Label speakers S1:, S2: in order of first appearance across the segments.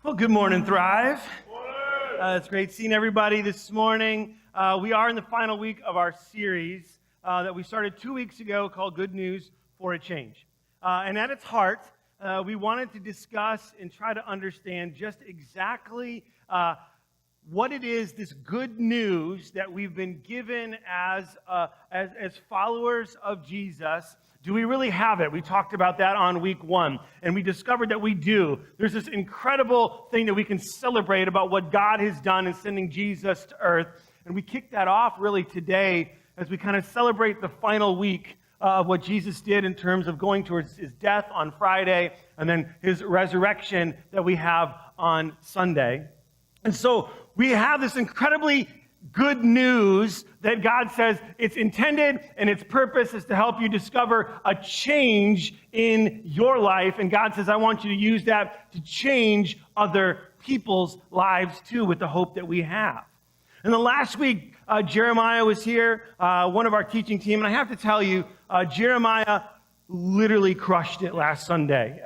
S1: Well, good morning, Thrive. It's great seeing everybody this morning. We are in the final week of our series that we started 2 weeks ago called Good News for a Change. And at its heart, we wanted to discuss and try to understand just exactly what it is, this good news that we've been given as followers of Jesus. Do we really have it? We talked about that on week 1, and we discovered that we do. There's this incredible thing that we can celebrate about what God has done in sending Jesus to earth, and we kicked that off really today as we kind of celebrate the final week of what Jesus did in terms of going towards his death on Friday and then his resurrection that we have on Sunday. And so we have this incredibly good news that God says it's intended and its purpose is to help you discover a change in your life. And God says, I want you to use that to change other people's lives too with the hope that we have. And the last week, Jeremiah was here, one of our teaching team. And I have to tell you, Jeremiah literally crushed it last Sunday.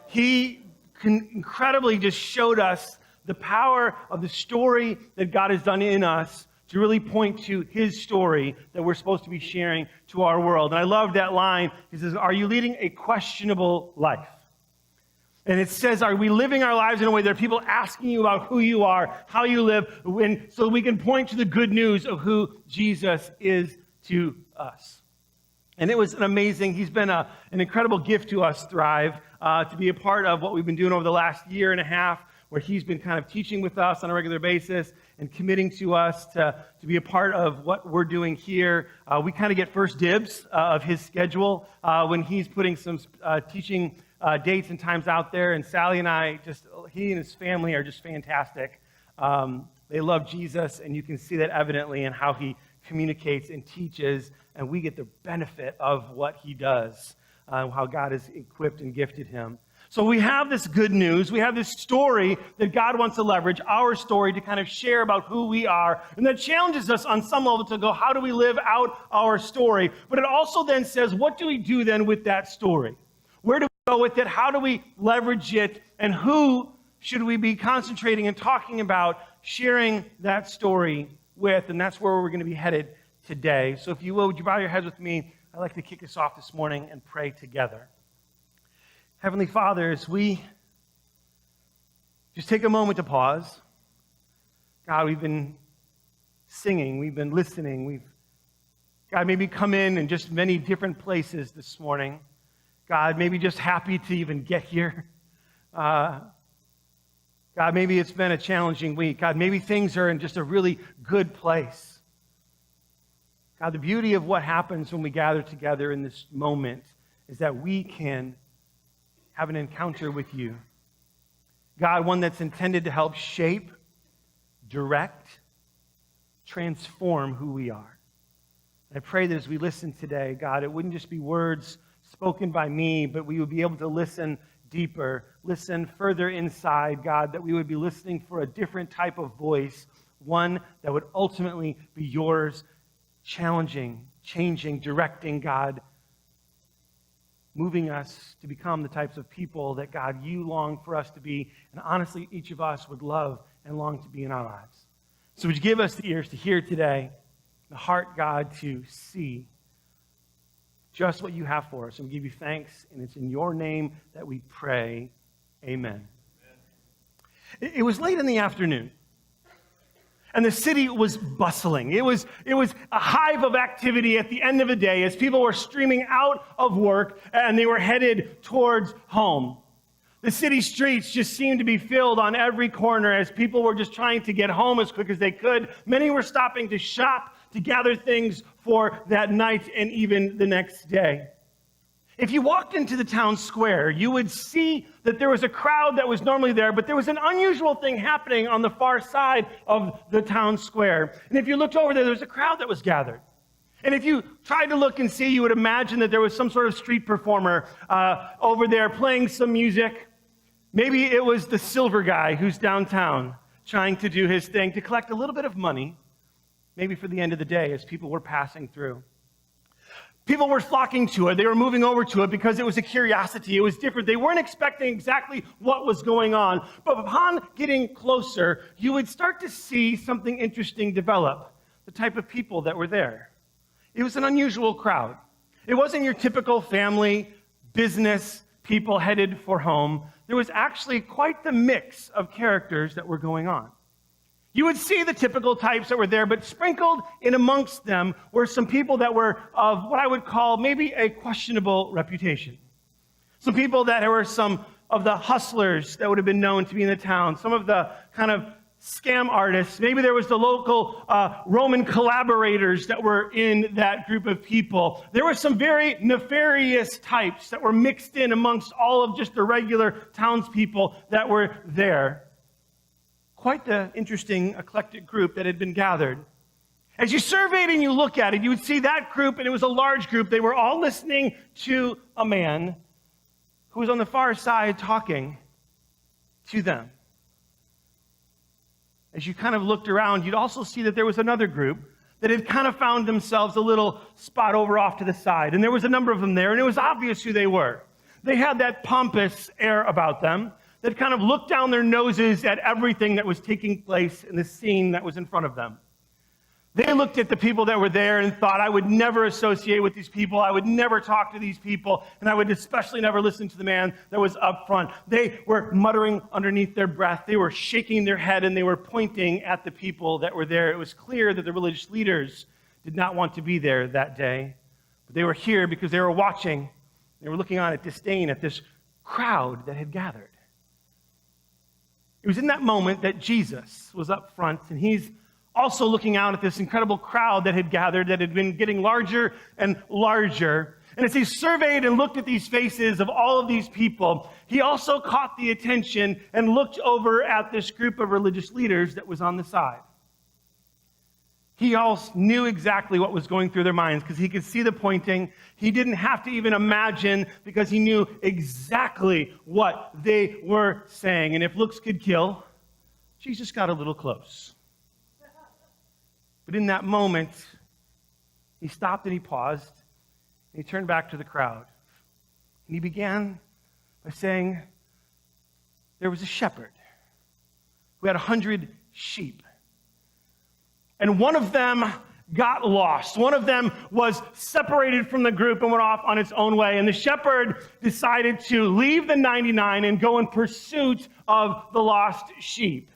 S1: He incredibly just showed us the power of the story that God has done in us to really point to his story that we're supposed to be sharing to our world. And I love that line. He says, are you leading a questionable life? And it says, are we living our lives in a way that are people asking you about who you are, how you live, so we can point to the good news of who Jesus is to us. And it was an amazing, he's been an incredible gift to us, Thrive, to be a part of what we've been doing over the last year and a half, where he's been kind of teaching with us on a regular basis and committing to us to be a part of what we're doing here. We kind of get first dibs of his schedule when he's putting some teaching dates and times out there. And Sally and I, he and his family are just fantastic. They love Jesus, and you can see that evidently in how he communicates and teaches, and we get the benefit of what he does, how God has equipped and gifted him. So we have this good news. We have this story that God wants to leverage, our story, to kind of share about who we are. And that challenges us on some level to go, how do we live out our story? But it also then says, what do we do then with that story? Where do we go with it? How do we leverage it? And who should we be concentrating and talking about sharing that story with? And that's where we're going to be headed today. So if you will, would you bow your heads with me? I'd like to kick us off this morning and pray together. Heavenly Father, as we just take a moment to pause, God, we've been singing, we've been listening, God, maybe come in just many different places this morning. God, maybe just happy to even get here. God, maybe it's been a challenging week. God, maybe things are in just a really good place. God, the beauty of what happens when we gather together in this moment is that we can have an encounter with you. God, one that's intended to help shape, direct, transform who we are. I pray that as we listen today, God, it wouldn't just be words spoken by me, but we would be able to listen deeper, listen further inside, God, that we would be listening for a different type of voice, one that would ultimately be yours, challenging, changing, directing, God, moving us to become the types of people that, God, you long for us to be, and honestly, each of us would love and long to be in our lives. So would you give us the ears to hear today, the heart, God, to see just what you have for us. And we give you thanks, and it's in your name that we pray. Amen. It was late in the afternoon, And the city was bustling. It was a hive of activity at the end of the day as people were streaming out of work and they were headed towards home. The city streets just seemed to be filled on every corner as people were just trying to get home as quick as they could. Many were stopping to shop, to gather things for that night and even the next day. If you walked into the town square, you would see that there was a crowd that was normally there, but there was an unusual thing happening on the far side of the town square. And if you looked over there was a crowd that was gathered. And if you tried to look and see, you would imagine that there was some sort of street performer over there playing some music. Maybe it was the silver guy who's downtown trying to do his thing to collect a little bit of money, maybe for the end of the day as people were passing through. People were flocking to it. They were moving over to it because it was a curiosity. It was different. They weren't expecting exactly what was going on. But upon getting closer, you would start to see something interesting develop, the type of people that were there. It was an unusual crowd. It wasn't your typical family, business, people headed for home. There was actually quite the mix of characters that were going on. You would see the typical types that were there, but sprinkled in amongst them were some people that were of what I would call maybe a questionable reputation. Some people that were some of the hustlers that would have been known to be in the town, some of the kind of scam artists. Maybe there was the local Roman collaborators that were in that group of people. There were some very nefarious types that were mixed in amongst all of just the regular townspeople that were there. Quite the interesting, eclectic group that had been gathered. As you surveyed and you look at it, you would see that group, and it was a large group. They were all listening to a man who was on the far side talking to them. As you kind of looked around, you'd also see that there was another group that had kind of found themselves a little spot over off to the side. And there was a number of them there, and it was obvious who they were. They had that pompous air about them that kind of looked down their noses at everything that was taking place in the scene that was in front of them. They looked at the people that were there and thought, I would never associate with these people. I would never talk to these people. And I would especially never listen to the man that was up front. They were muttering underneath their breath. They were shaking their head and they were pointing at the people that were there. It was clear that the religious leaders did not want to be there that day. But they were here because they were watching. They were looking on at disdain at this crowd that had gathered. It was in that moment that Jesus was up front, and he's also looking out at this incredible crowd that had gathered, that had been getting larger and larger. And as he surveyed and looked at these faces of all of these people, he also caught the attention and looked over at this group of religious leaders that was on the side. He also knew exactly what was going through their minds because he could see the pointing. He didn't have to even imagine because he knew exactly what they were saying. And if looks could kill, Jesus got a little close. But in that moment, he stopped and he paused, and he turned back to the crowd. And he began by saying, there was a shepherd who had 100 sheep. And one of them got lost. One of them was separated from the group and went off on its own way. And the shepherd decided to leave the 99 and go in pursuit of the lost sheep.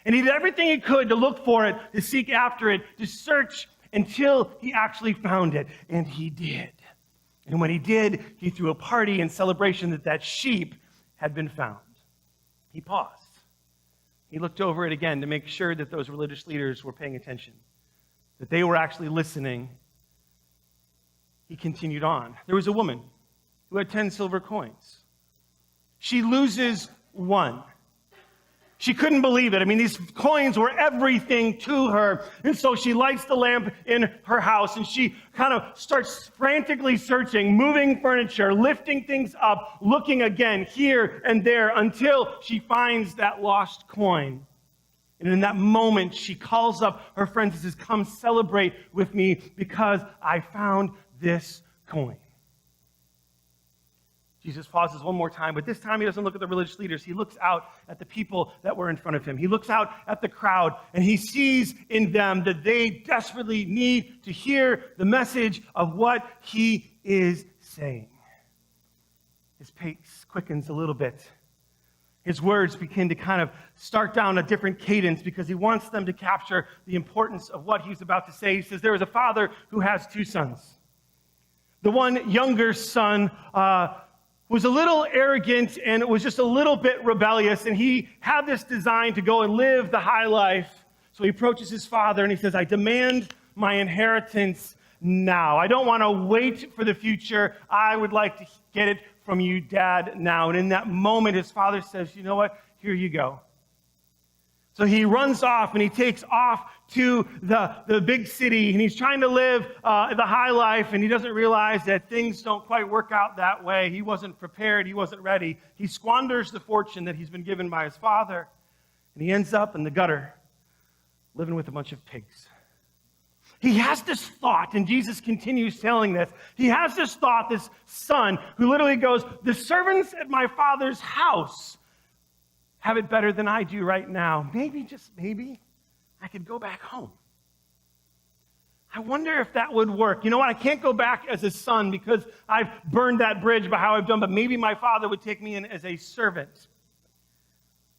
S1: And he did everything he could to look for it, to seek after it, to search until he actually found it. And he did. And when he did, he threw a party in celebration that that sheep had been found. He paused. He looked over it again to make sure that those religious leaders were paying attention, that they were actually listening. He continued on. There was a woman who had 10 silver coins. She loses one. She couldn't believe it. I mean, these coins were everything to her. And so she lights the lamp in her house and she kind of starts frantically searching, moving furniture, lifting things up, looking again here and there until she finds that lost coin. And in that moment, she calls up her friends and says, come celebrate with me because I found this coin. Jesus pauses one more time, but this time he doesn't look at the religious leaders. He looks out at the people that were in front of him. He looks out at the crowd, and he sees in them that they desperately need to hear the message of what he is saying. His pace quickens a little bit. his words begin to kind of start down a different cadence because he wants them to capture the importance of what he's about to say. He says, there was a father who has two sons. The one younger son was a little arrogant and was just a little bit rebellious, and he had this design to go and live the high life. So he approaches his father and he says, I demand my inheritance now. I don't want to wait for the future. I would like to get it from you, Dad, now. And in that moment, his father says, you know what? Here you go. So he runs off and he takes off to the big city, and he's trying to live the high life, and he doesn't realize that things don't quite work out that way. He wasn't prepared. He wasn't ready. He squanders the fortune that he's been given by his father, and he ends up in the gutter living with a bunch of pigs. He has this thought, and Jesus continues telling this. He has this thought, this son, who literally goes, the servants at my father's house have it better than I do right now. Maybe, just maybe, I could go back home. I wonder if that would work. You know what? I can't go back as a son because I've burned that bridge by how I've done, but maybe my father would take me in as a servant.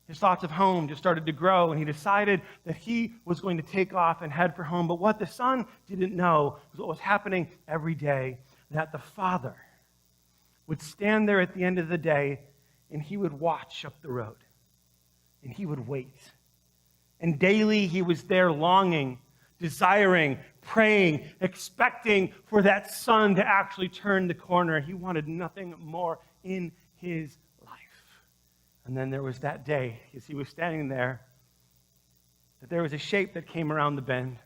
S1: His thoughts of home just started to grow, and he decided that he was going to take off and head for home. But what the son didn't know was what was happening every day, that the father would stand there at the end of the day, and he would watch up the road, and he would wait. And daily he was there longing, desiring, praying, expecting for that son to actually turn the corner. He wanted nothing more in his life. And then there was that day, as he was standing there, that there was a shape that came around the bend.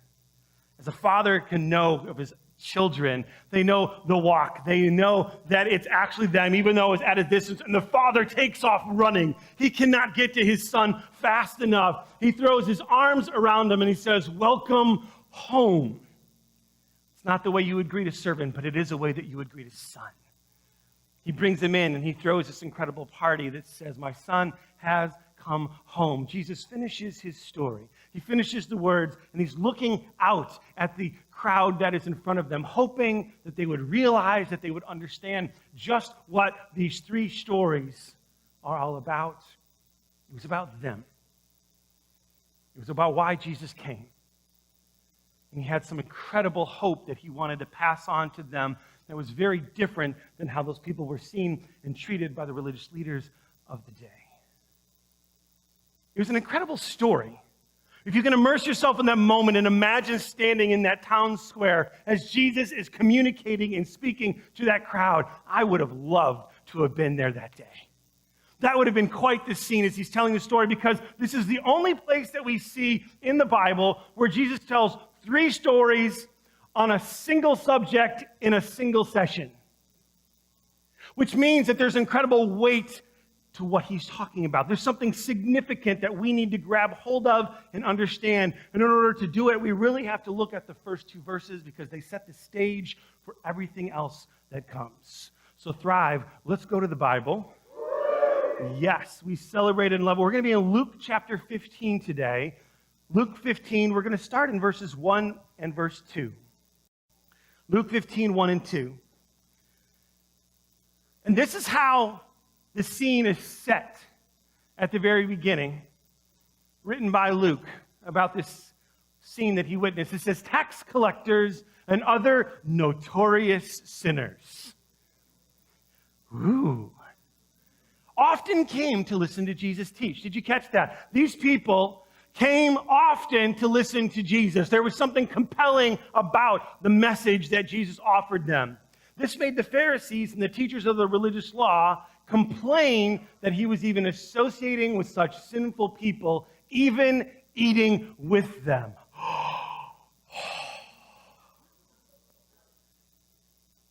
S1: As a father can know of his children, they know the walk. They know that it's actually them, even though it's at a distance. And the father takes off running. He cannot get to his son fast enough. He throws his arms around him and he says, welcome home. It's not the way you would greet a servant, but it is a way that you would greet a son. He brings him in and he throws this incredible party that says, my son has come home. Jesus finishes his story. He finishes the words, and he's looking out at the crowd that is in front of them, hoping that they would realize, that they would understand just what these three stories are all about. It was about them. It was about why Jesus came. And he had some incredible hope that he wanted to pass on to them that was very different than how those people were seen and treated by the religious leaders of the day. It was an incredible story. If you can immerse yourself in that moment and imagine standing in that town square as Jesus is communicating and speaking to that crowd, I would have loved to have been there that day. That would have been quite the scene as he's telling the story, because this is the only place that we see in the Bible where Jesus tells three stories on a single subject in a single session, which means that there's incredible weight to what he's talking about. There's something significant that we need to grab hold of and understand. And in order to do it, we really have to look at the first two verses because they set the stage for everything else that comes. So Thrive, let's go to the Bible. Yes, we celebrate and love. We're going to be in Luke chapter 15 today. Luke 15, we're going to start in verses 1 and verse 2. Luke 15, 1 and 2. And this is how the scene is set at the very beginning, written by Luke about this scene that he witnessed. It says, tax collectors and other notorious sinners. Ooh. Often came to listen to Jesus teach. Did you catch that? These people came often to listen to Jesus. There was something compelling about the message that Jesus offered them. This made the Pharisees and the teachers of the religious law complain that he was even associating with such sinful people, even eating with them.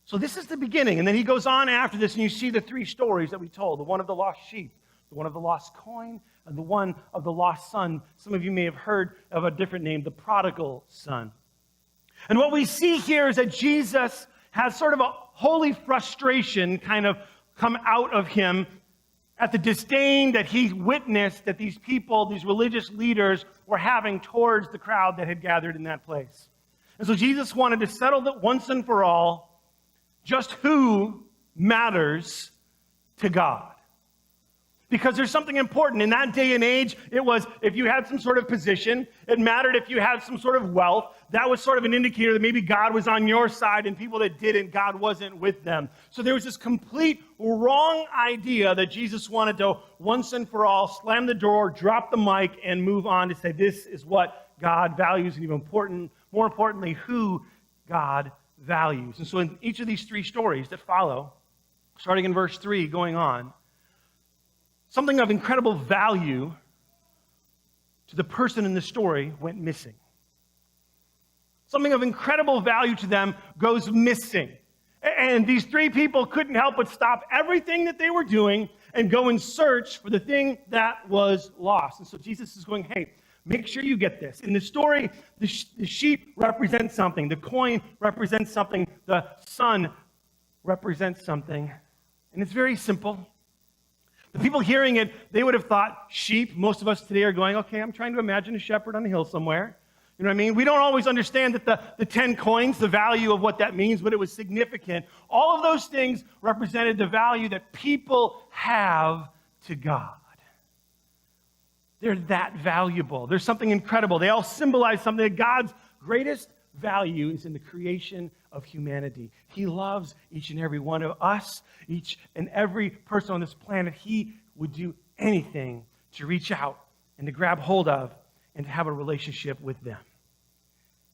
S1: So this is the beginning. And then he goes on after this, and you see the three stories that we told. The one of the lost sheep, the one of the lost coin, and the one of the lost son. Some of you may have heard of a different name, the prodigal son. And what we see here is that Jesus has sort of a holy frustration kind of come out of him at the disdain that he witnessed that these people, these religious leaders, were having towards the crowd that had gathered in that place. And so Jesus wanted to settle that once and for all just who matters to God. Because there's something important. In that day and age, it was if you had some sort of position, it mattered if you had some sort of wealth. That was sort of an indicator that maybe God was on your side, and people that didn't, God wasn't with them. So there was this complete wrong idea that Jesus wanted to once and for all slam the door, drop the mic, and move on to say this is what God values, and more importantly, who God values. And so in each of these three stories that follow, starting in verse 3 going on, something of incredible value to the person in the story went missing. Something of incredible value to them goes missing. And these three people couldn't help but stop everything that they were doing and go and search for the thing that was lost. And so Jesus is going, hey, make sure you get this. In the story, the sheep represents something. The coin represents something. The son represents something. And it's very simple. The people hearing it, they would have thought sheep. Most of us today are going, okay, I'm trying to imagine a shepherd on a hill somewhere. You know what I mean? We don't always understand that the 10 coins, the value of what that means, but it was significant. All of those things represented the value that people have to God. They're that valuable. There's something incredible. They all symbolize something that God's greatest value is in the creation of humanity. He loves each and every one of us, each and every person on this planet. He would do anything to reach out and to grab hold of and to have a relationship with them.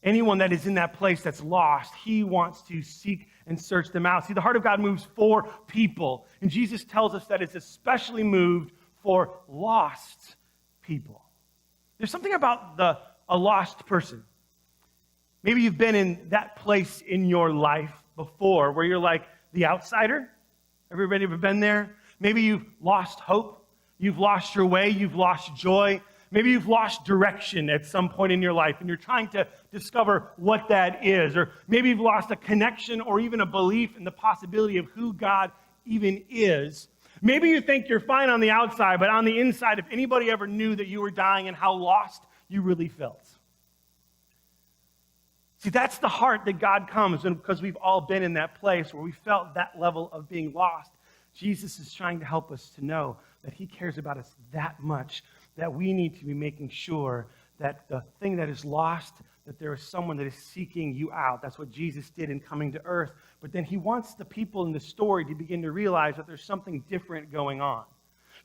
S1: Anyone that is in that place that's lost, he wants to seek and search them out. See, the heart of God moves for people, and Jesus tells us that it's especially moved for lost people. There's something about a lost person. Maybe you've been in that place in your life before where you're like the outsider. Everybody ever been there? Maybe you've lost hope. You've lost your way. You've lost joy. Maybe you've lost direction at some point in your life and you're trying to discover what that is. Or maybe you've lost a connection or even a belief in the possibility of who God even is. Maybe you think you're fine on the outside, but on the inside, if anybody ever knew that you were dying and how lost you really felt. See, that's the heart that God comes, and because we've all been in that place where we felt that level of being lost, Jesus is trying to help us to know that he cares about us that much, that we need to be making sure that the thing that is lost, that there is someone that is seeking you out. That's what Jesus did in coming to earth. But then he wants the people in the story to begin to realize that there's something different going on.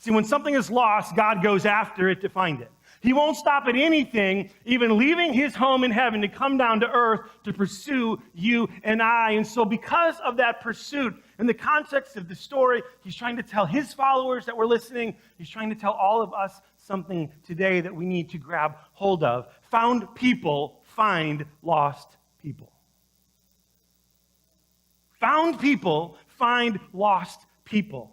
S1: See, when something is lost, God goes after it to find it. He won't stop at anything, even leaving his home in heaven to come down to earth to pursue you and I. And so because of that pursuit, in the context of the story, he's trying to tell his followers that were listening, he's trying to tell all of us something today that we need to grab hold of. Found people find lost people. Found people find lost people.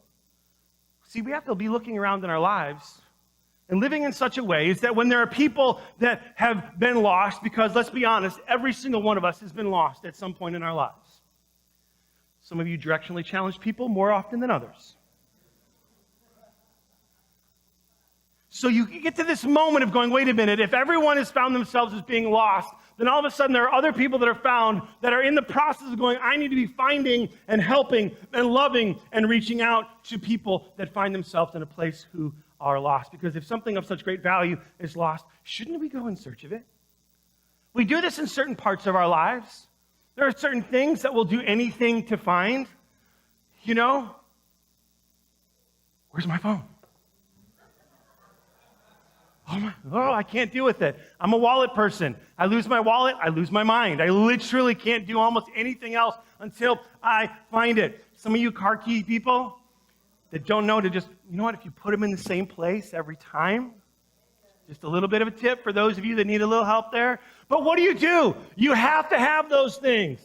S1: See, we have to be looking around in our lives and living in such a way is that when there are people that have been lost, because let's be honest, every single one of us has been lost at some point in our lives. Some of you directionally challenged people more often than others. So you get to this moment of going, wait a minute, if everyone has found themselves as being lost, then all of a sudden there are other people that are found that are in the process of going, I need to be finding and helping and loving and reaching out to people that find themselves in a place who are lost. Because if something of such great value is lost, shouldn't we go in search of it? We do this in certain parts of our lives. There are certain things that we'll do anything to find. You know, where's my phone? Oh, I can't deal with it. I'm a wallet person. I lose my wallet, I lose my mind. I literally can't do almost anything else until I find it. Some of you car key people that don't know to just, you know what, if you put them in the same place every time, just a little bit of a tip for those of you that need a little help there. But what do? You have to have those things.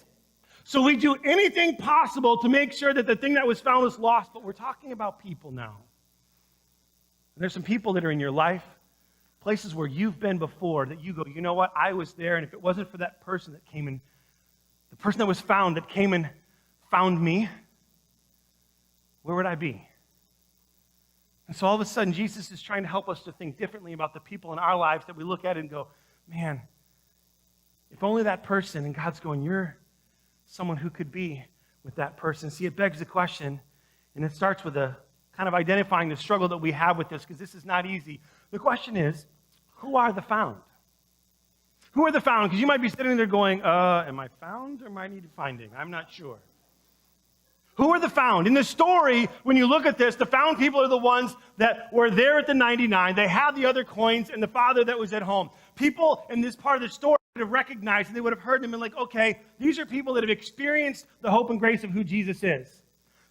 S1: So we do anything possible to make sure that the thing that was found was lost, but we're talking about people now. And there's some people that are in your life, places where you've been before, that you go, you know what, I was there, and if it wasn't for that person that came in, the person that was found that came and found me, where would I be? And so all of a sudden, Jesus is trying to help us to think differently about the people in our lives that we look at and go, man, if only that person, and God's going, you're someone who could be with that person. See, it begs the question, and it starts with a kind of identifying the struggle that we have with this, because this is not easy. The question is, who are the found? Who are the found? Because you might be sitting there going, am I found or am I need finding? I'm not sure. Who are the found? In the story, when you look at this, the found people are the ones that were there at the 99. They had the other coins and the father that was at home. People in this part of the story would have recognized, and they would have heard them and like, okay, these are people that have experienced the hope and grace of who Jesus is.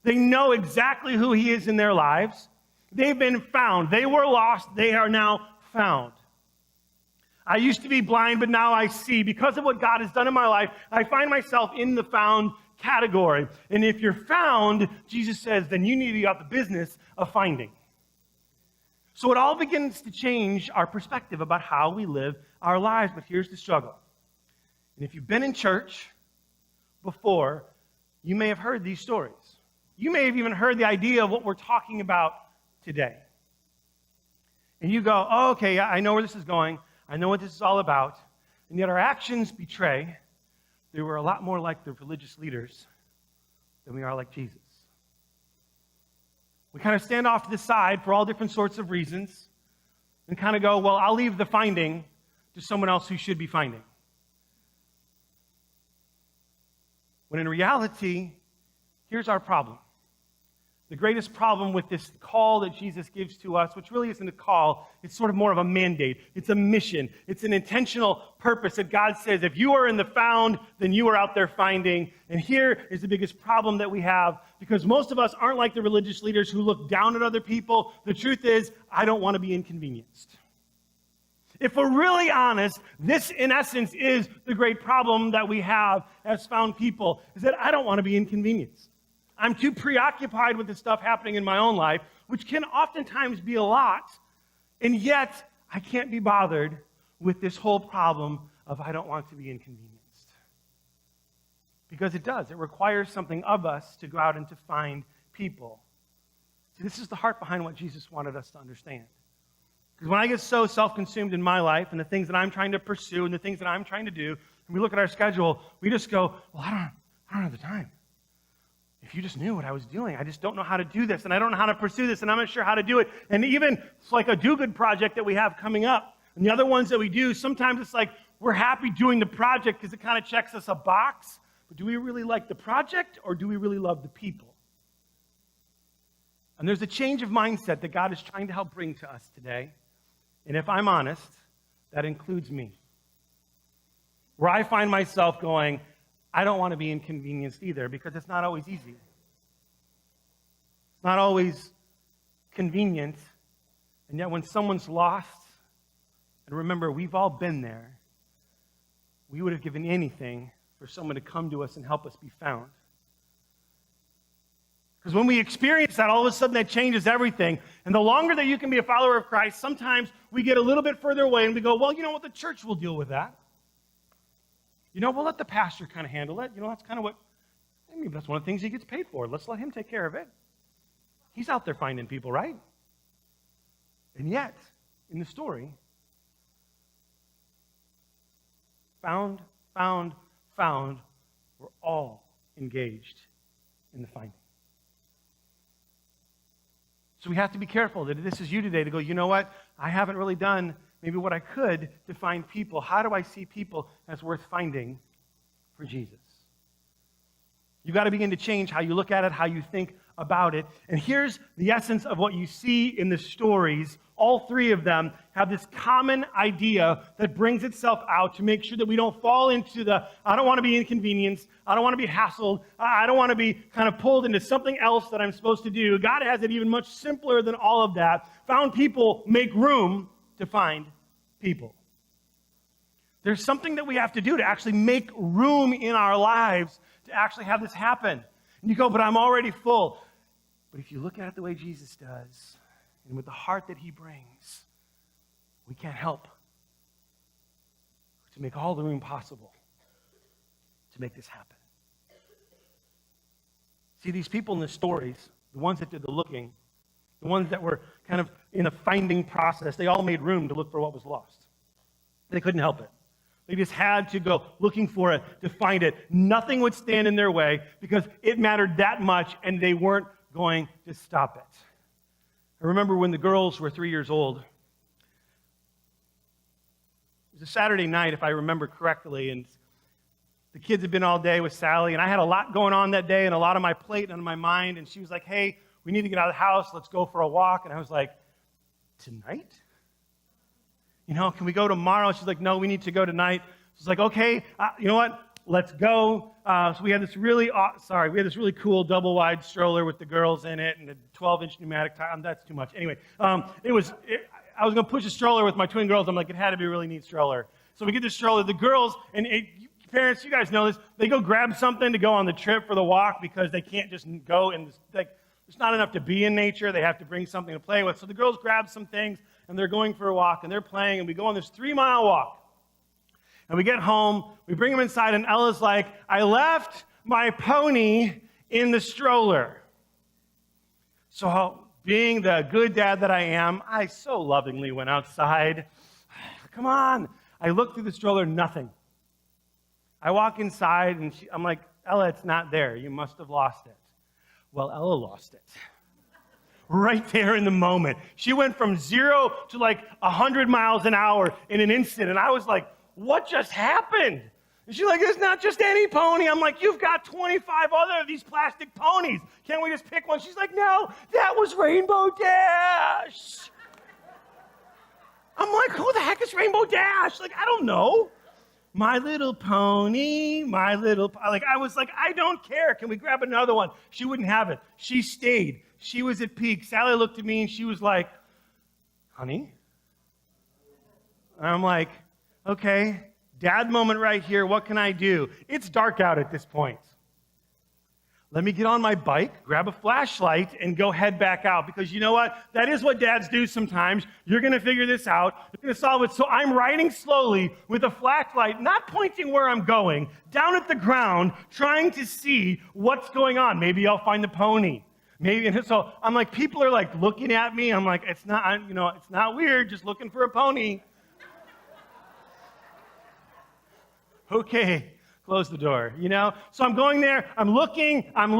S1: They know exactly who he is in their lives. They've been found. They were lost. They are now found. I used to be blind, but now I see. Because of what God has done in my life, I find myself in the found category. And if you're found, Jesus says, then you need to be about the business of finding. So it all begins to change our perspective about how we live our lives. But here's the struggle. And if you've been in church before, you may have heard these stories. You may have even heard the idea of what we're talking about today. And you go, oh, okay, yeah, I know where this is going. I know what this is all about. And yet our actions betray that we're a lot more like the religious leaders than we are like Jesus. We kind of stand off to the side for all different sorts of reasons and kind of go, well, I'll leave the finding to someone else who should be finding. When in reality, here's our problem. The greatest problem with this call that Jesus gives to us, which really isn't a call, it's sort of more of a mandate. It's a mission. It's an intentional purpose that God says, if you are in the found, then you are out there finding. And here is the biggest problem that we have, because most of us aren't like the religious leaders who look down at other people. The truth is, I don't want to be inconvenienced. If we're really honest, this in essence is the great problem that we have as found people, is that I don't want to be inconvenienced. I'm too preoccupied with the stuff happening in my own life, which can oftentimes be a lot, and yet I can't be bothered with this whole problem of I don't want to be inconvenienced. Because it does. It requires something of us to go out and to find people. See, this is the heart behind what Jesus wanted us to understand. Because when I get so self-consumed in my life and the things that I'm trying to pursue and the things that I'm trying to do, and we look at our schedule, we just go, well, I don't have the time. If you just knew what I was doing, I just don't know how to do this, and I don't know how to pursue this, and I'm not sure how to do it. And even it's like a do-good project that we have coming up, and the other ones that we do, sometimes it's like we're happy doing the project because it kind of checks us a box, but do we really like the project, or do we really love the people? And there's a change of mindset that God is trying to help bring to us today, and if I'm honest, that includes me. Where I find myself going, I don't want to be inconvenienced either, because it's not always easy. It's not always convenient. And yet when someone's lost, and remember, we've all been there, we would have given anything for someone to come to us and help us be found. Because when we experience that, all of a sudden that changes everything. And the longer that you can be a follower of Christ, sometimes we get a little bit further away and we go, well, you know what, the church will deal with that. You know, we'll let the pastor kind of handle it. You know, that's kind of what, I mean, that's one of the things he gets paid for. Let's let him take care of it. He's out there finding people, right? And yet, in the story, found, we're all engaged in the finding. So we have to be careful that if this is you today to go, you know what, I haven't really done maybe what I could to find people. How do I see people as worth finding for Jesus? You've got to begin to change how you look at it, how you think about it. And here's the essence of what you see in the stories. All three of them have this common idea that brings itself out to make sure that we don't fall into the, I don't want to be inconvenienced, I don't want to be hassled, I don't want to be kind of pulled into something else that I'm supposed to do. God has it even much simpler than all of that. Found people make room to find people. There's something that we have to do to actually make room in our lives to actually have this happen. And you go, but I'm already full. But if you look at it the way Jesus does, and with the heart that he brings, we can't help to make all the room possible to make this happen. See, these people in the stories, the ones that did the looking, the ones that were kind of in a finding process, they all made room to look for what was lost. They couldn't help it. They just had to go looking for it, to find it. Nothing would stand in their way because it mattered that much, and they weren't going to stop it. I remember when the girls were 3 years old. It was a Saturday night, if I remember correctly, and the kids had been all day with Sally, and I had a lot going on that day and a lot on my plate and on my mind, and she was like, hey, we need to get out of the house. Let's go for a walk. And I was like, tonight? Can we go tomorrow? She's like, no, we need to go tonight. She's like, okay, you know what? Let's go. So we had this really cool double-wide stroller with the girls in it and a 12-inch pneumatic tire. That's too much. Anyway, I was going to push a stroller with my twin girls. I'm like, it had to be a really neat stroller. So we get this stroller. The girls, and parents, you guys know this, they go grab something to go on the trip for the walk because they can't just go and, there's not enough to be in nature. They have to bring something to play with. So the girls grab some things, and they're going for a walk, and they're playing, and we go on this 3-mile walk. And we get home, we bring them inside, and Ella's like, I left my pony in the stroller. So being the good dad that I am, I so lovingly went outside. Come on. I look through the stroller, nothing. I walk inside, and I'm like, Ella, it's not there. You must have lost it. Well, Ella lost it. Right there in the moment. She went from 0 to 100 miles an hour in an instant. And I was like, what just happened? And she's like, it's not just any pony. I'm like, you've got 25 other of these plastic ponies. Can't we just pick one? She's like, no, that was Rainbow Dash. I'm like, who the heck is Rainbow Dash? I don't know. My Little Pony, I was like, I don't care. Can we grab another one? She wouldn't have it. She stayed. She was at peak. Sally looked at me and she was like, honey? And I'm like, okay, dad moment right here. What can I do? It's dark out at this point. Let me get on my bike, grab a flashlight, and go head back out. Because you know what? That is what dads do sometimes. You're going to figure this out. You're going to solve it. So I'm riding slowly with a flashlight, not pointing where I'm going, down at the ground, trying to see what's going on. Maybe I'll find the pony. Maybe. And so I'm like, people are looking at me. I'm like, it's not weird. Just looking for a pony. Okay. Close the door, So I'm going there, I'm looking. I'm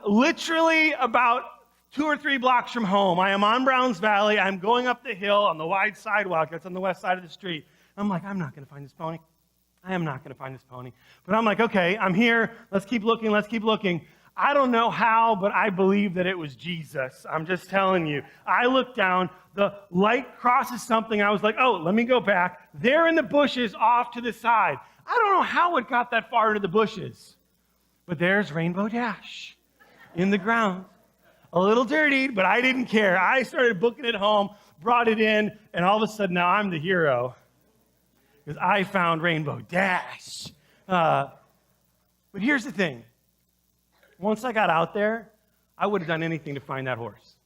S1: literally about 2 or 3 blocks from home. I am on Browns Valley. I'm going up the hill on the wide sidewalk that's on the west side of the street. I'm like, I'm not going to find this pony. I am not going to find this pony. But I'm like, okay, I'm here. Let's keep looking. I don't know how, but I believe that it was Jesus. I'm just telling you. I look down. The light crosses something. I was like, oh, let me go back. There in the bushes off to the side. I don't know how it got that far into the bushes, but there's Rainbow Dash in the ground. A little dirtied, but I didn't care. I started booking it home, brought it in, and all of a sudden now I'm the hero because I found Rainbow Dash. But here's the thing. Once I got out there, I would have done anything to find that horse.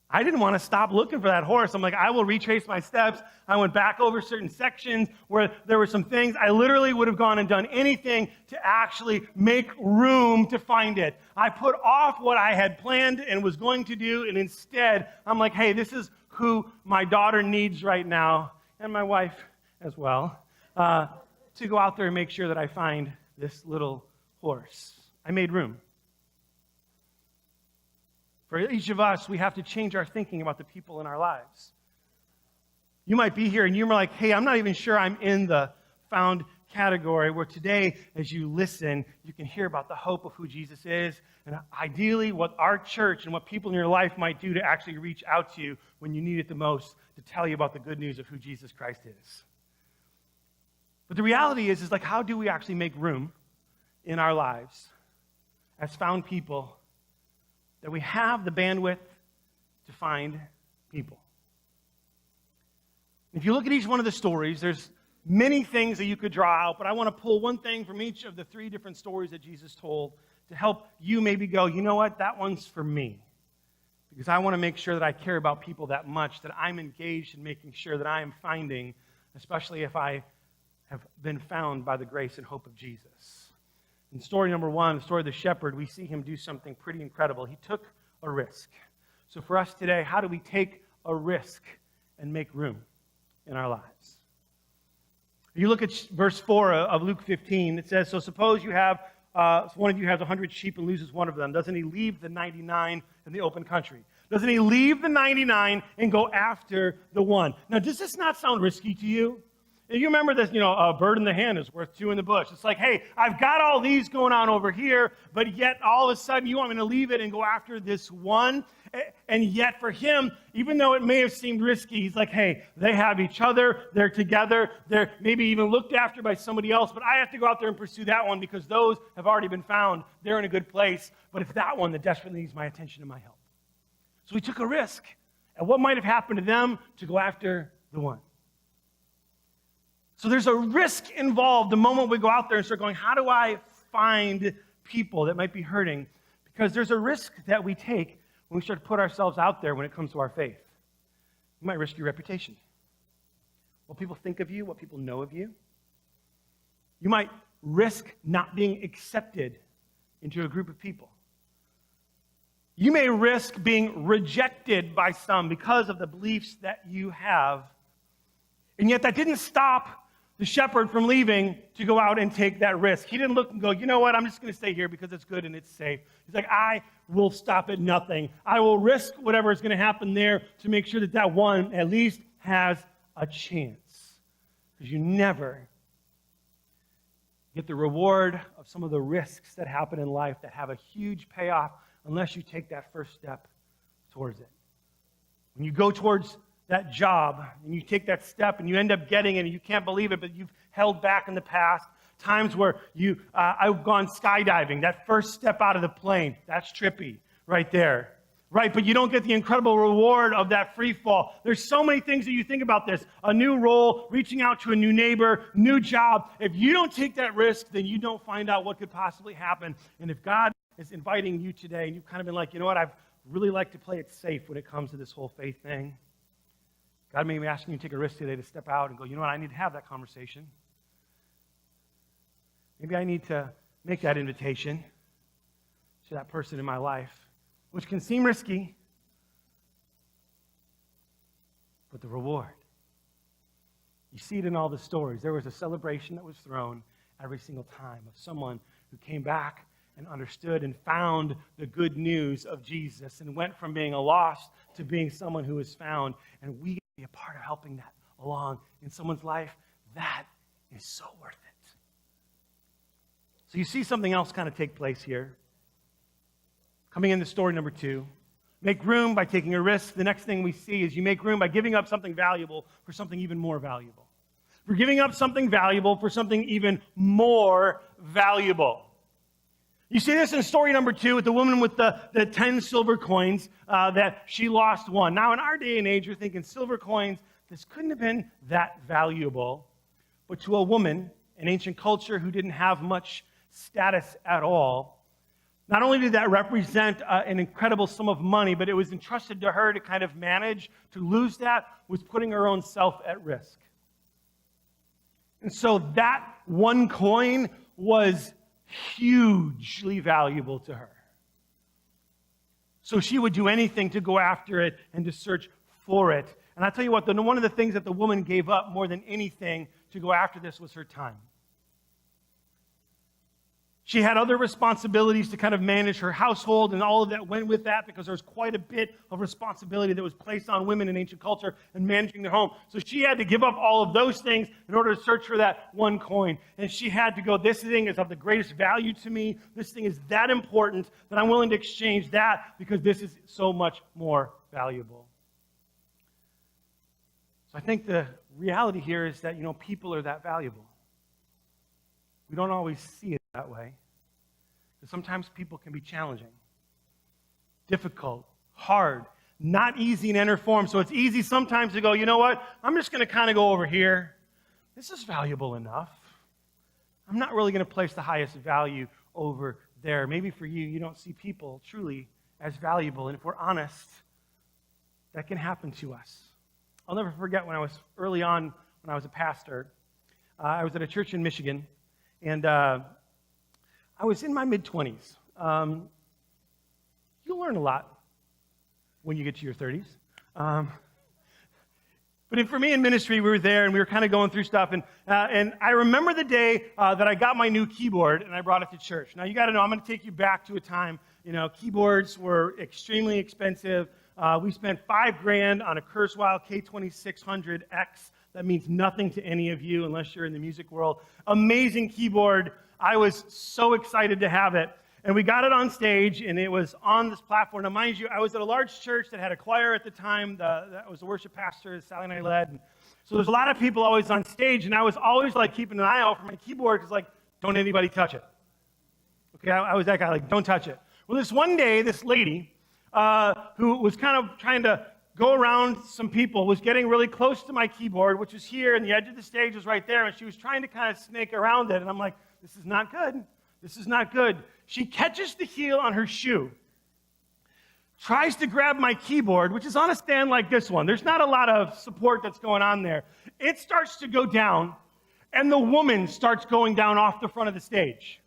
S1: I didn't want to stop looking for that horse. I'm like, I will retrace my steps. I went back over certain sections where there were some things. I literally would have gone and done anything to actually make room to find it. I put off what I had planned and was going to do, and instead, I'm like, hey, this is who my daughter needs right now, and my wife as well, to go out there and make sure that I find this little horse. I made room. For each of us, we have to change our thinking about the people in our lives. You might be here and you're like, hey, I'm not even sure I'm in the found category, where today, as you listen, you can hear about the hope of who Jesus is, and ideally what our church and what people in your life might do to actually reach out to you when you need it the most, to tell you about the good news of who Jesus Christ is. But the reality is how do we actually make room in our lives as found people, that we have the bandwidth to find people? If you look at each one of the stories, there's many things that you could draw out, but I want to pull one thing from each of the 3 different stories that Jesus told to help you maybe go, you know what, that one's for me. Because I want to make sure that I care about people that much, that I'm engaged in making sure that I am finding, especially if I have been found by the grace and hope of Jesus. In story number 1, the story of the shepherd, we see him do something pretty incredible. He took a risk. So for us today, how do we take a risk and make room in our lives? If you look at verse 4 of Luke 15, it says, so suppose you have if one of you has 100 sheep and loses one of them, doesn't he leave the 99 in the open country? Doesn't he leave the 99 and go after the one? Now, does this not sound risky to you? You remember this, a bird in the hand is worth two in the bush. It's like, hey, I've got all these going on over here, but yet all of a sudden you want me to leave it and go after this one? And yet for him, even though it may have seemed risky, he's like, hey, they have each other, they're together, they're maybe even looked after by somebody else, but I have to go out there and pursue that one because those have already been found. They're in a good place, but it's that one that desperately needs my attention and my help. So he took a risk at what might have happened to them to go after the one. So there's a risk involved the moment we go out there and start going, how do I find people that might be hurting? Because there's a risk that we take when we start to put ourselves out there when it comes to our faith. You might risk your reputation. What people think of you, what people know of you. You might risk not being accepted into a group of people. You may risk being rejected by some because of the beliefs that you have. And yet that didn't stop the shepherd from leaving to go out and take that risk. He didn't look and go, you know what, I'm just going to stay here because it's good and it's safe. He's like, I will stop at nothing. I will risk whatever is going to happen there to make sure that that one at least has a chance. Because you never get the reward of some of the risks that happen in life that have a huge payoff unless you take that first step towards it. When you go towards that job, and you take that step, and you end up getting it, and you can't believe it, but you've held back in the past. Times where I've gone skydiving, that first step out of the plane, that's trippy right there, right? But you don't get the incredible reward of that free fall. There's so many things that you think about this. A new role, reaching out to a new neighbor, new job. If you don't take that risk, then you don't find out what could possibly happen. And if God is inviting you today, and you've kind of been like, you know what, I've really like to play it safe when it comes to this whole faith thing. God may be asking you to take a risk today to step out and go, you know what, I need to have that conversation. Maybe I need to make that invitation to that person in my life, which can seem risky, but the reward. You see it in all the stories. There was a celebration that was thrown every single time of someone who came back and understood and found the good news of Jesus and went from being a lost to being someone who is found. And we be a part of helping that along in someone's life. That is so worth it. So you see something else kind of take place here. Coming into story number 2. Make room by taking a risk. The next thing we see is you make room by giving up something valuable for something even more valuable. We're giving up something valuable for something even more valuable. You see this in story number 2 with the woman with the 10 silver coins that she lost one. Now, in our day and age, you're thinking silver coins, this couldn't have been that valuable. But to a woman in ancient culture who didn't have much status at all, not only did that represent an incredible sum of money, but it was entrusted to her to kind of manage. To lose that was putting her own self at risk. And so that one coin was hugely valuable to her. So she would do anything to go after it and to search for it. And I'll tell you what, one of the things that the woman gave up more than anything to go after this was her time. She had other responsibilities to kind of manage her household, and all of that went with that because there was quite a bit of responsibility that was placed on women in ancient culture in managing their home. So she had to give up all of those things in order to search for that one coin. And she had to go, this thing is of the greatest value to me. This thing is that important that I'm willing to exchange that because this is so much more valuable. So I think the reality here is that, people are that valuable. We don't always see it that way. Because sometimes people can be challenging, difficult, hard, not easy in inner form. So it's easy sometimes to go, you know what? I'm just going to kind of go over here. This is valuable enough. I'm not really going to place the highest value over there. Maybe for you, you don't see people truly as valuable. And if we're honest, that can happen to us. I'll never forget when I was early on, when I was a pastor. I was at a church in Michigan. And I was in my mid-20s. You learn a lot when you get to your 30s. But for me in ministry, we were there and we were kind of going through stuff. And I remember the day that I got my new keyboard and I brought it to church. Now, you got to know, I'm going to take you back to a time, keyboards were extremely expensive. We spent $5,000 on a Kurzweil K2600X. That means nothing to any of you unless you're in the music world. Amazing keyboard. I was so excited to have it. And we got it on stage, and it was on this platform. Now, mind you, I was at a large church that had a choir at the time. That was the worship pastor Sally and I led. And so there's a lot of people always on stage, and I was always like keeping an eye out for my keyboard because like, don't anybody touch it. Okay, I was that guy, like, don't touch it. Well, this one day, this lady who was kind of trying to go around some people was getting really close to my keyboard, which was here, and the edge of the stage was right there, and she was trying to kind of snake around it. And I'm like, this is not good. This is not good. She catches the heel on her shoe, tries to grab my keyboard, which is on a stand like this one. There's not a lot of support that's going on there. It starts to go down, and the woman starts going down off the front of the stage.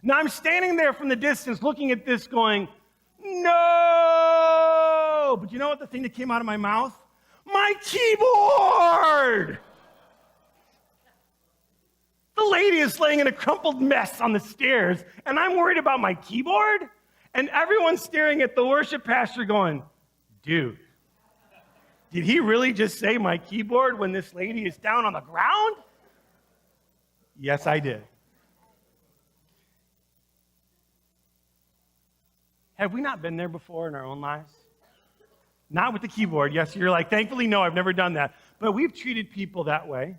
S1: Now, I'm standing there from the distance looking at this going, no! But you know what the thing that came out of my mouth? My keyboard! The lady is laying in a crumpled mess on the stairs, and I'm worried about my keyboard? And everyone's staring at the worship pastor going, dude, did he really just say my keyboard when this lady is down on the ground? Yes, I did. Have we not been there before in our own lives? Not with the keyboard. Yes, you're like, thankfully, no, I've never done that. But we've treated people that way,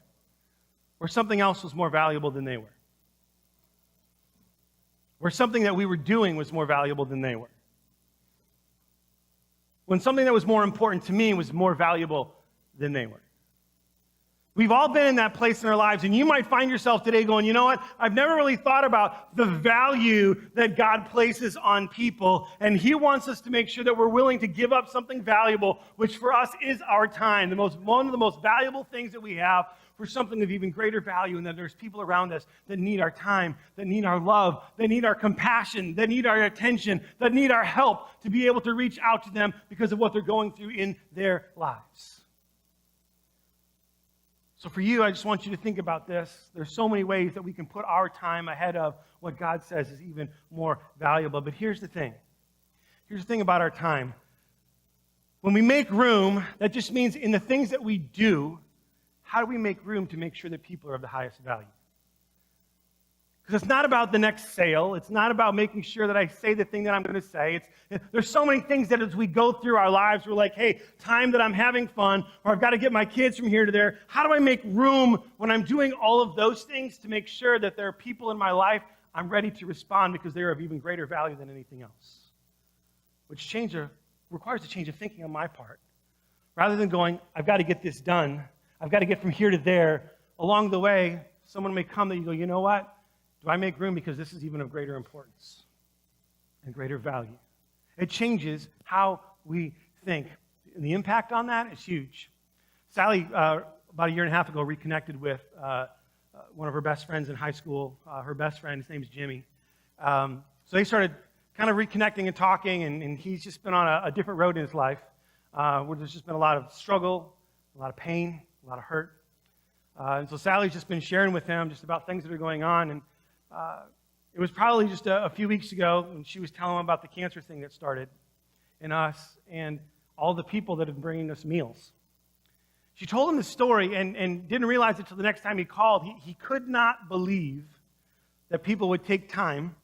S1: where something else was more valuable than they were. Where something that we were doing was more valuable than they were. When something that was more important to me was more valuable than they were. We've all been in that place in our lives, and you might find yourself today going, you know what? I've never really thought about the value that God places on people, and He wants us to make sure that we're willing to give up something valuable, which for us is our time, one of the most valuable things that we have, for something of even greater value, and that there's people around us that need our time, that need our love, that need our compassion, that need our attention, that need our help to be able to reach out to them because of what they're going through in their lives. So for you, I just want you to think about this. There's so many ways that we can put our time ahead of what God says is even more valuable. But here's the thing. Here's the thing about our time. When we make room, that just means in the things that we do, how do we make room to make sure that people are of the highest value? Because it's not about the next sale. It's not about making sure that I say the thing that I'm going to say. There's so many things that as we go through our lives, we're like, hey, time that I'm having fun, or I've got to get my kids from here to there. How do I make room when I'm doing all of those things to make sure that there are people in my life I'm ready to respond because they're of even greater value than anything else? Which requires a change of thinking on my part. Rather than going, I've got to get this done. I've got to get from here to there. Along the way, someone may come that you go, you know what? Do I make room because this is even of greater importance and greater value? It changes how we think. And the impact on that is huge. Sally, about a year and a half ago, reconnected with one of her best friends in high school. Her best friend, his name is Jimmy. So they started kind of reconnecting and talking, and he's just been on a different road in his life where there's just been a lot of struggle, a lot of pain, a lot of hurt. And so Sally's just been sharing with him just about things that are going on. And it was probably just a few weeks ago when she was telling him about the cancer thing that started in us and all the people that have been bringing us meals. She told him the story and didn't realize it until the next time he called. He could not believe that people would take time,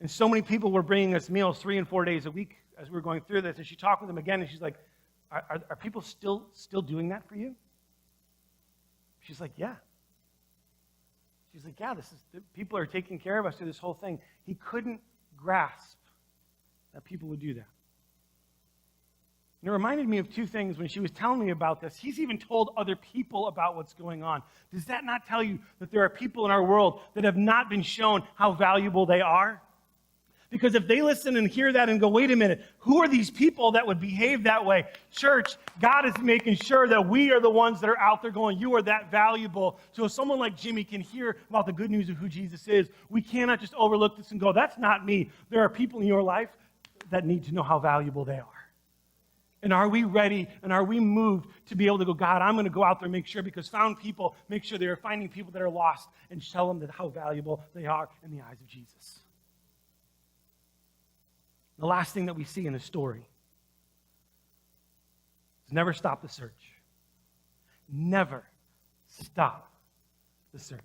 S1: and so many people were bringing us meals 3 and 4 days a week as we were going through this. And she talked with him again, and she's like, are people still doing that for you? She's like, yeah. She's like, yeah, people are taking care of us through this whole thing. He couldn't grasp that people would do that. And it reminded me of two things when she was telling me about this. He's even told other people about what's going on. Does that not tell you that there are people in our world that have not been shown how valuable they are? Because if they listen and hear that and go, wait a minute, who are these people that would behave that way? Church, God is making sure that we are the ones that are out there going, you are that valuable. So if someone like Jimmy can hear about the good news of who Jesus is, we cannot just overlook this and go, that's not me. There are people in your life that need to know how valuable they are. And are we ready and are we moved to be able to go, God, I'm going to go out there and make sure, because found people make sure they are finding people that are lost and tell them that how valuable they are in the eyes of Jesus. The last thing that we see in the story is never stop the search. Never stop the search.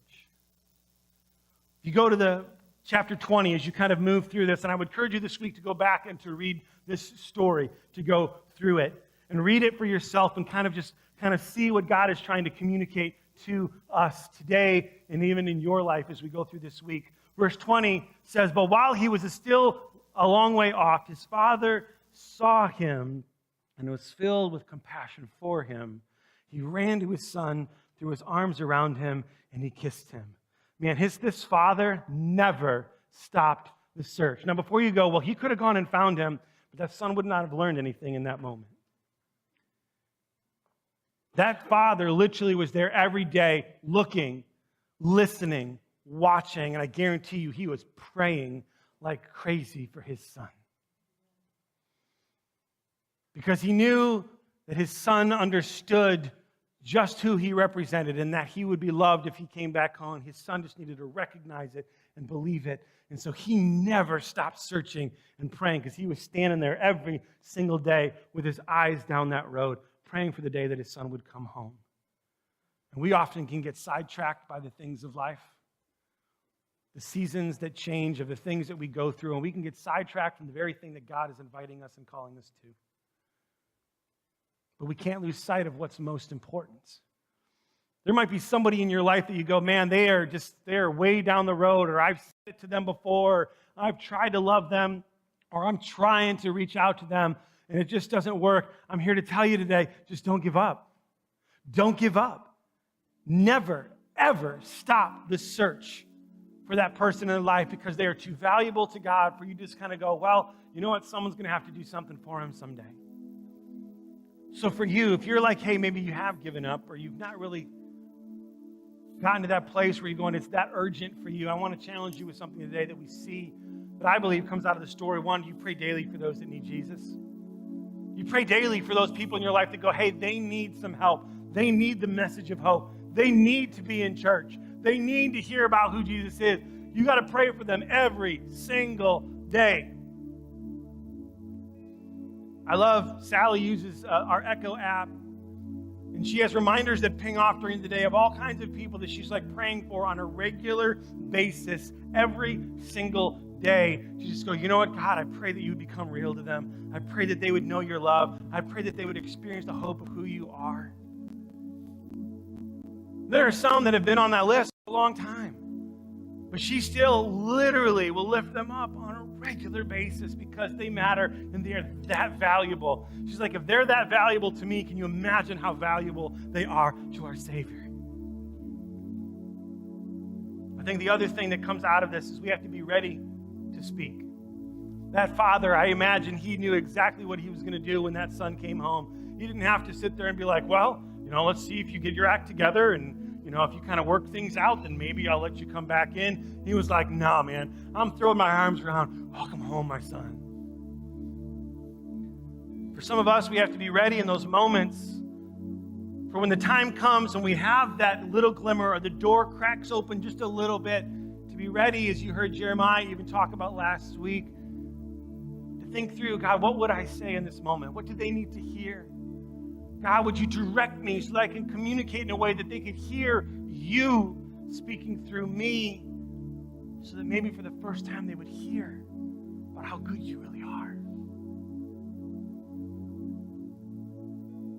S1: If you go to the chapter 20, as you kind of move through this, and I would encourage you this week to go back and to read this story, to go through it and read it for yourself and kind of see what God is trying to communicate to us today and even in your life as we go through this week. Verse 20 says, "But while he was still a long way off, his father saw him and was filled with compassion for him. He ran to his son, threw his arms around him, and he kissed him." Man, this father never stopped the search. Now, before you go, well, he could have gone and found him, but that son would not have learned anything in that moment. That father literally was there every day looking, listening, watching, and I guarantee you he was praying like crazy for his son. Because he knew that his son understood just who he represented and that he would be loved if he came back home. His son just needed to recognize it and believe it. And so he never stopped searching and praying, because he was standing there every single day with his eyes down that road, praying for the day that his son would come home. And we often can get sidetracked by the things of life, the seasons that change, of the things that we go through, and we can get sidetracked from the very thing that God is inviting us and calling us to. But we can't lose sight of what's most important. There might be somebody in your life that you go, man, they are way down the road, or I've said it to them before, or I've tried to love them, or I'm trying to reach out to them, and it just doesn't work. I'm here to tell you today, just don't give up. Don't give up. Never, ever stop the search for that person in life, because they are too valuable to God for you to just kind of go, well, you know what? Someone's going to have to do something for him someday. So for you, if you're like, hey, maybe you have given up, or you've not really gotten to that place where you're going, it's that urgent for you, I want to challenge you with something today that we see that I believe comes out of the story. One, you pray daily for those that need Jesus. You pray daily for those people in your life that go, hey, they need some help. They need the message of hope. They need to be in church. They need to hear about who Jesus is. You got to pray for them every single day. I love Sally uses our Echo app, and she has reminders that ping off during the day of all kinds of people that she's like praying for on a regular basis every single day. She just goes, you know what, God, I pray that you would become real to them. I pray that they would know your love. I pray that they would experience the hope of who you are. There are some that have been on that list for a long time, but she still literally will lift them up on a regular basis because they matter and they're that valuable. She's like, if they're that valuable to me, can you imagine how valuable they are to our Savior? I think the other thing that comes out of this is we have to be ready to speak. That father, I imagine he knew exactly what he was going to do when that son came home. He didn't have to sit there and be like, well, let's see if you get your act together, and if you kind of work things out, then maybe I'll let you come back in. He was like, nah, man, I'm throwing my arms around. Welcome home, my son. For some of us, we have to be ready in those moments for when the time comes and we have that little glimmer or the door cracks open just a little bit, to be ready, as you heard Jeremiah even talk about last week, to think through, God, what would I say in this moment? What do they need to hear? God, would you direct me so that I can communicate in a way that they could hear you speaking through me, so that maybe for the first time they would hear about how good you really are.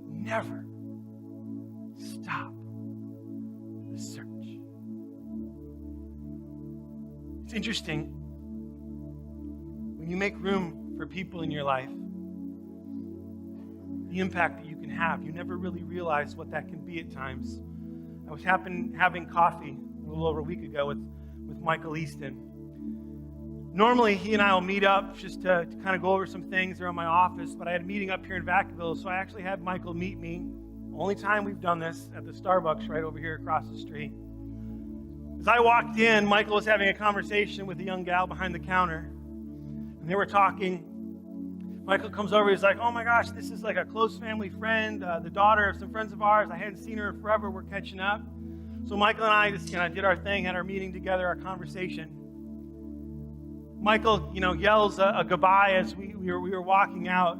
S1: Never stop the search. It's interesting, when you make room for people in your life, the impact that you can have, you never really realize what that can be at times. I was having coffee a little over a week ago with Michael Easton. Normally, he and I will meet up just to kind of go over some things around my office, but I had a meeting up here in Vacaville, so I actually had Michael meet me. Only time we've done this, at the Starbucks right over here across the street. As I walked in, Michael was having a conversation with a young gal behind the counter, and they were talking. Michael comes over, he's like, oh my gosh, this is like a close family friend, the daughter of some friends of ours. I hadn't seen her in forever, we're catching up. So Michael and I just did our thing, had our meeting together, our conversation. Michael, yells a goodbye as we were walking out.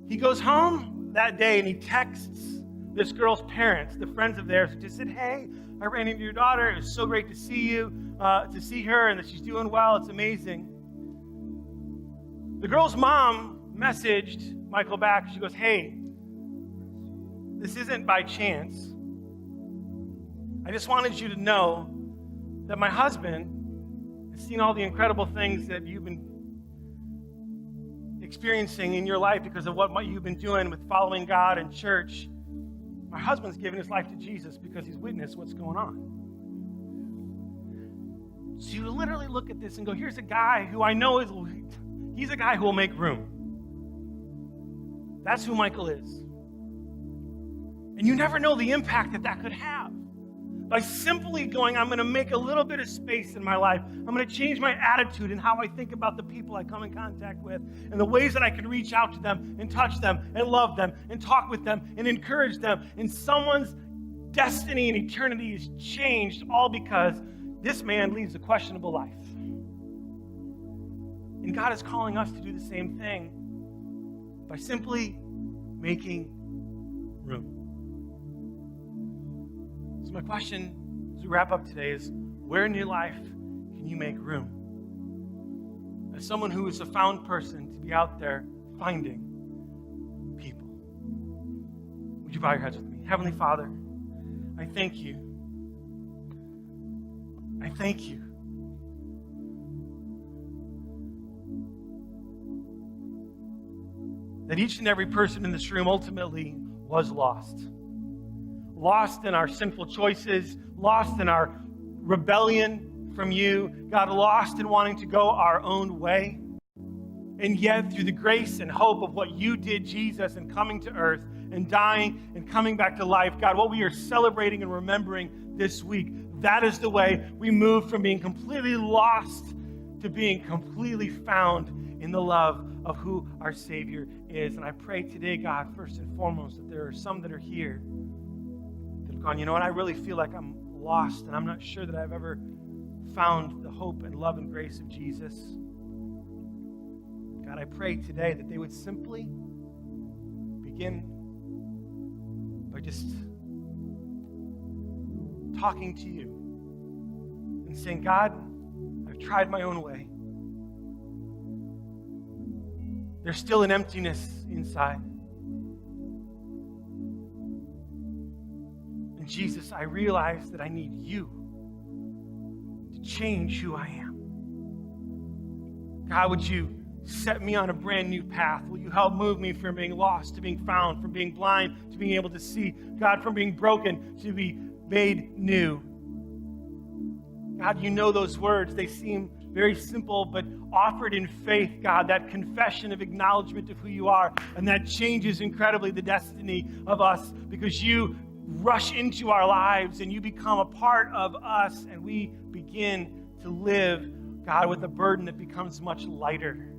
S1: He goes home that day and he texts this girl's parents, the friends of theirs, just said, hey, I ran into your daughter. It was so great to see you, to see her, and that she's doing well. It's amazing. The girl's mom messaged Michael back. She goes, hey, this isn't by chance. I just wanted you to know that my husband has seen all the incredible things that you've been experiencing in your life because of what you've been doing with following God and church. My husband's given his life to Jesus because he's witnessed what's going on. So you literally look at this and go, here's a guy who I know he's a guy who will make room. That's who Michael is. And you never know the impact that could have. By simply going, I'm going to make a little bit of space in my life. I'm going to change my attitude and how I think about the people I come in contact with and the ways that I can reach out to them and touch them and love them and talk with them and encourage them. And someone's destiny and eternity is changed all because this man leads a questionable life. And God is calling us to do the same thing by simply making room. So my question as we wrap up today is, where in your life can you make room? As someone who is a found person, to be out there finding people. Would you bow your heads with me? Heavenly Father, I thank you. I thank you. That each and every person in this room ultimately was lost. Lost in our sinful choices, lost in our rebellion from you, God, lost in wanting to go our own way. And yet, through the grace and hope of what you did, Jesus, and coming to earth and dying and coming back to life, God, what we are celebrating and remembering this week, that is the way we move from being completely lost to being completely found in the love of who our Savior is. And I pray today, God, first and foremost, that there are some that are here that have gone, you know what, I really feel like I'm lost and I'm not sure that I've ever found the hope and love and grace of Jesus. God, I pray today that they would simply begin by just talking to you and saying, God, I've tried my own way. There's still an emptiness inside. And Jesus, I realize that I need you to change who I am. God, would you set me on a brand new path? Will you help move me from being lost to being found, from being blind to being able to see? God, from being broken to be made new. God, you know those words. They seem very simple, but offered in faith, God, that confession of acknowledgement of who you are, and that changes incredibly the destiny of us because you rush into our lives and you become a part of us, and we begin to live, God, with a burden that becomes much lighter.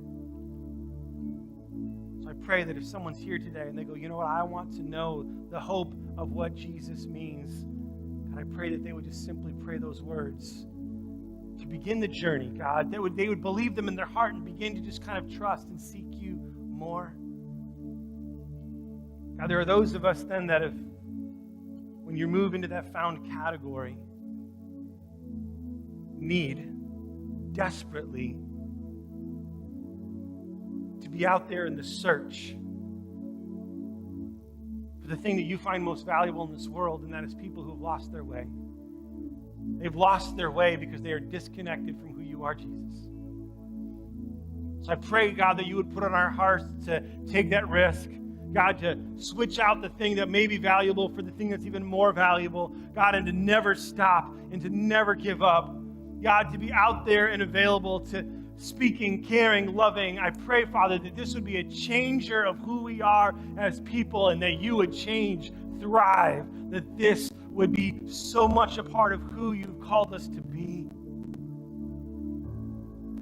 S1: So I pray that if someone's here today and they go, you know what, I want to know the hope of what Jesus means, God, I pray that they would just simply pray those words to begin the journey, God. They would believe them in their heart and begin to just kind of trust and seek you more. God, there are those of us then that have, when you move into that found category, need desperately to be out there in the search for the thing that you find most valuable in this world, and that is people who have lost their way. They've lost their way because they are disconnected from who you are, Jesus. So I pray, God, that you would put on our hearts to take that risk. God, to switch out the thing that may be valuable for the thing that's even more valuable. God, and to never stop and to never give up. God, to be out there and available to speaking, caring, loving. I pray, Father, that this would be a changer of who we are as people, and that you would change, thrive, that this would be so much a part of who you've called us to be.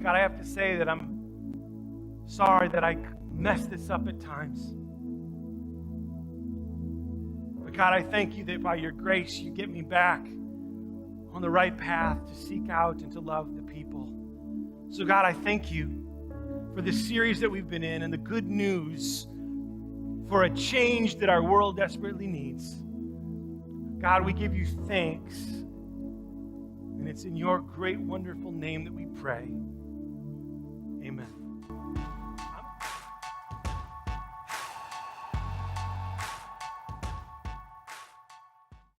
S1: God, I have to say that I'm sorry that I mess this up at times. But God, I thank you that by your grace, you get me back on the right path to seek out and to love the people. So God, I thank you for this series that we've been in and the good news for a change that our world desperately needs. God, we give you thanks. And it's in your great, wonderful name that we pray. Amen.